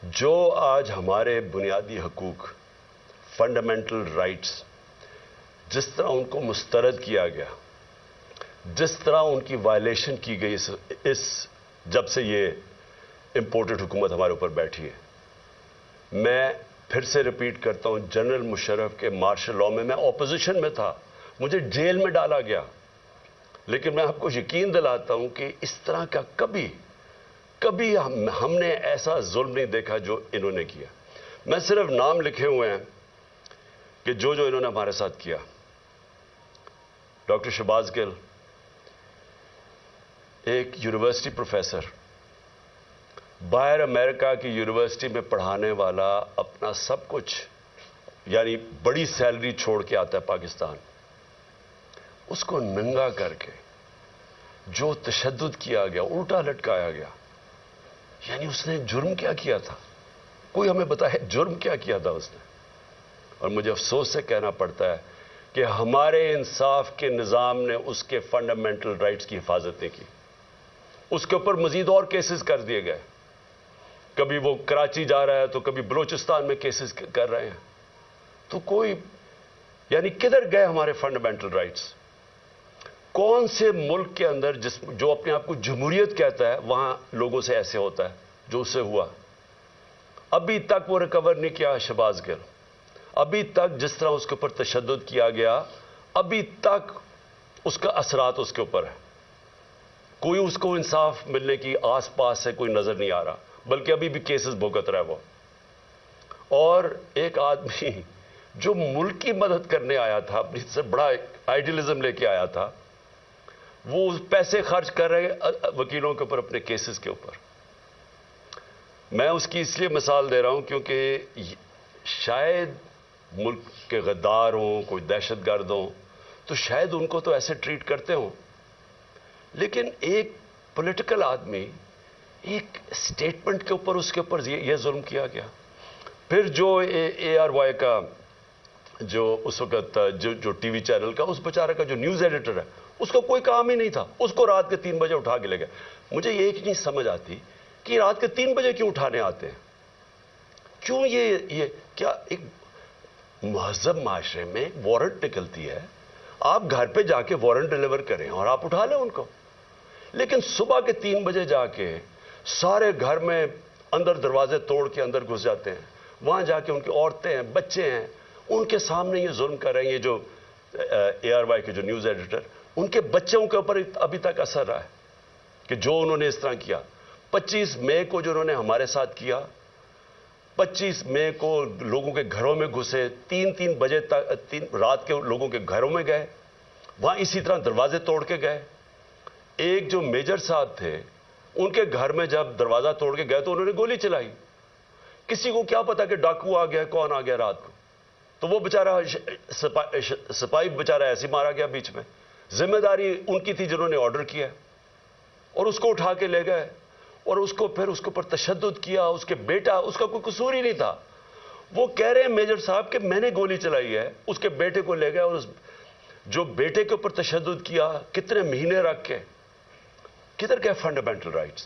جو آج ہمارے بنیادی حقوق فنڈامنٹل رائٹس جس طرح ان کو مسترد کیا گیا، جس طرح ان کی وائلیشن کی گئی اس جب سے یہ امپورٹڈ حکومت ہمارے اوپر بیٹھی ہے، میں پھر سے ریپیٹ کرتا ہوں، جنرل مشرف کے مارشل لاء میں اپوزیشن میں تھا، مجھے جیل میں ڈالا گیا، لیکن میں آپ کو یقین دلاتا ہوں کہ اس طرح کا کبھی ہم نے ایسا ظلم نہیں دیکھا جو انہوں نے کیا۔ میں صرف نام لکھے ہوئے ہیں کہ جو انہوں نے ہمارے ساتھ کیا۔ ڈاکٹر شہباز گل ایک یونیورسٹی پروفیسر، باہر امریکہ کی یونیورسٹی میں پڑھانے والا، اپنا سب کچھ یعنی بڑی سیلری چھوڑ کے آتا ہے پاکستان، اس کو ننگا کر کے جو تشدد کیا گیا، الٹا لٹکایا گیا، یعنی اس نے جرم کیا کیا تھا؟ کوئی ہمیں بتائے جرم کیا کیا تھا اس نے؟ اور مجھے افسوس سے کہنا پڑتا ہے کہ ہمارے انصاف کے نظام نے اس کے فنڈامنٹل رائٹس کی حفاظت نہیں کی، اس کے اوپر مزید اور کیسز کر دیے گئے، کبھی وہ کراچی جا رہا ہے تو کبھی بلوچستان میں کیسز کر رہے ہیں، تو کوئی یعنی کدھر گئے ہمارے فنڈامنٹل رائٹس؟ کون سے ملک کے اندر جو اپنے آپ کو جمہوریت کہتا ہے وہاں لوگوں سے ایسے ہوتا ہے جو اس سے ہوا؟ ابھی تک وہ ریکور نہیں کیا شہباز گل، ابھی تک جس طرح اس کے اوپر تشدد کیا گیا، ابھی تک اس کا اثرات اس کے اوپر ہے، کوئی اس کو انصاف ملنے کی آس پاس سے کوئی نظر نہیں آ رہا، بلکہ ابھی بھی کیسز بھگت رہا ہے وہ۔ اور ایک آدمی جو ملک کی مدد کرنے آیا تھا، اپنی سے بڑا آئیڈیلزم لے کے آیا تھا، وہ پیسے خرچ کر رہے وکیلوں کے اوپر، اپنے کیسز کے اوپر۔ میں اس کی اس لیے مثال دے رہا ہوں کیونکہ شاید ملک کے غدار ہوں، کوئی دہشت گرد ہوں، تو شاید ان کو تو ایسے ٹریٹ کرتے ہوں، لیکن ایک پولیٹیکل آدمی ایک سٹیٹمنٹ کے اوپر اس کے اوپر یہ ظلم کیا گیا۔ پھر جو اے آر وائی کا جو اس وقت جو ٹی وی چینل کا اس بیچارے کا جو نیوز ایڈیٹر ہے، اس کو کوئی کام ہی نہیں تھا، اس کو رات کے 3 بجے اٹھا کے لے گئے۔ مجھے یہ ایک نہیں سمجھ آتی کہ رات کے 3 بجے کیوں اٹھانے آتے ہیں؟ کیوں یہ کیا ایک مہذب معاشرے میں ایک وارنٹ نکلتی ہے، آپ گھر پہ جا کے وارنٹ ڈیلیور کریں اور آپ اٹھا لیں ان کو، لیکن صبح کے 3 بجے جا کے سارے گھر میں اندر دروازے توڑ کے اندر گھس جاتے ہیں، وہاں جا کے ان کی عورتیں ہیں، بچے ہیں، ان کے سامنے یہ ظلم کر رہے ہیں۔ یہ جو اے آر وائی کے جو نیوز ایڈیٹر، ان کے بچوں کے اوپر ابھی تک اثر رہا ہے کہ جو انہوں نے اس طرح کیا۔ 25 مئی کو جو انہوں نے ہمارے ساتھ کیا، 25 مئی کو لوگوں کے گھروں میں گھسے، 3 بجے تک رات کے لوگوں کے گھروں میں گئے، وہاں اسی طرح دروازے توڑ کے گئے۔ ایک جو میجر صاحب تھے، ان کے گھر میں جب دروازہ توڑ کے گئے تو انہوں نے گولی چلائی۔ کسی کو کیا پتا کہ ڈاکو آ گیا، کون آ گیا رات کو؟ تو وہ بیچارہ سپاہی بیچارہ ایسے مارا گیا بیچ میں۔ ذمہ داری ان کی تھی جنہوں نے آرڈر کیا، اور اس کو اٹھا کے لے گئے، اور اس کو پھر اس کے اوپر تشدد کیا۔ اس کے بیٹا، اس کا کوئی قصور ہی نہیں تھا، وہ کہہ رہے ہیں میجر صاحب کہ میں نے گولی چلائی ہے، اس کے بیٹے کو لے گئے، اور جو بیٹے کے اوپر تشدد کیا، کتنے مہینے رکھ کے، کدھر گئے فنڈامنٹل رائٹس؟